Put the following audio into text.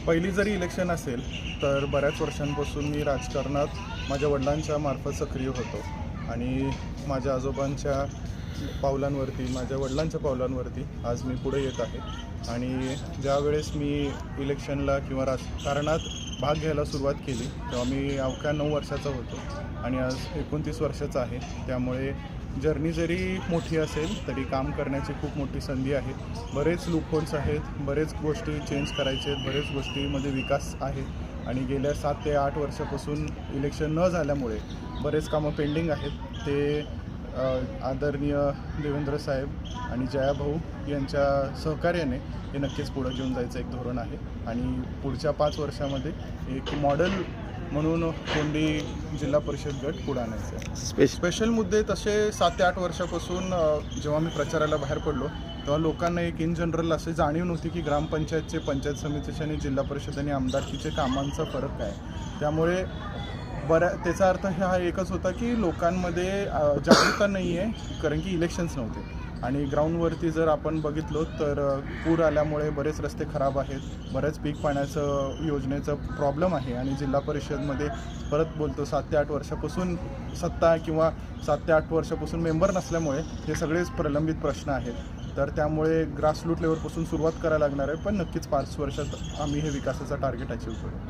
पहिली जरी इलेक्शन असेल तर बऱ्याच वर्षांपासून मी राजकारणात माझ्या वडिलांच्या मार्फत सक्रिय होतो आणि माझ्या आजोबांच्या माझ्या वडिलांच्या पावलांवरती आज मी पुढे येत आहे. आणि ज्यावेळेस मी इलेक्शनला किंवा राजकारणात भाग घ्यायला सुरुवात केली तेव्हा मी अवघ्या 9 वर्षाचा होतो आणि आज 29 वर्षाचा आहे. त्यामुळे जर्नी जरी मोठी असेल तरी काम करण्याची खूप मोठी संधी आहे. बरेच लूपहोल्स आहेत, बरेच गोष्टी चेंज करायचे आहेत, बरेच गोष्टीमध्ये विकास आहे आणि गेल्या 7 ते 8 वर्षापासून इलेक्शन न झाल्यामुळे बरेच कामं पेंडिंग आहेत. ते आदरणीय देवेंद्र साहेब आणि जयाभाऊ यांच्या सहकार्याने हे नक्कीच पुढं घेऊन जायचं एक धोरण आहे आणि पुढच्या 5 वर्षामध्ये एक मॉडेल म्हणून कोंडी जिल्हा परिषद गट पुढे आणायचं आहे. स्पेशल मुद्दे तसे 7 ते 8 वर्षापासून जेव्हा मी प्रचाराला बाहेर पडलो तेव्हा लोकांना एक इन जनरल असे जाणीव नव्हती की ग्रामपंचायतचे, पंचायत समितीचे आणि जिल्हा परिषद आणि आमदारकीचे कामांचा फरक काय. त्यामुळे त्याचा अर्थ हा एकच होता की लोकांमध्ये जागरूकता नाही आहे, कारण की इलेक्शन्स नव्हते. आणि ग्राउंडवरती जर आपण बघितलो तर पूर आल्यामुळे बरेच रस्ते खराब आहेत, बरेच पीक पाण्याचं योजनेचं प्रॉब्लेम आहे आणि जिल्हा परिषदमध्ये परत बोलतो 7 ते 8 वर्षापासून सत्ता किंवा 7 ते 8 वर्षापासून मेंबर नसल्यामुळे हे सगळेच प्रलंबित प्रश्न आहेत. तर त्यामुळे ग्रासरूट लेवलपासून सुरुवात करायला लागणार आहे, पण नक्कीच 5 वर्षात आम्ही हे विकासाचा टार्गेट अचीव्ह करू.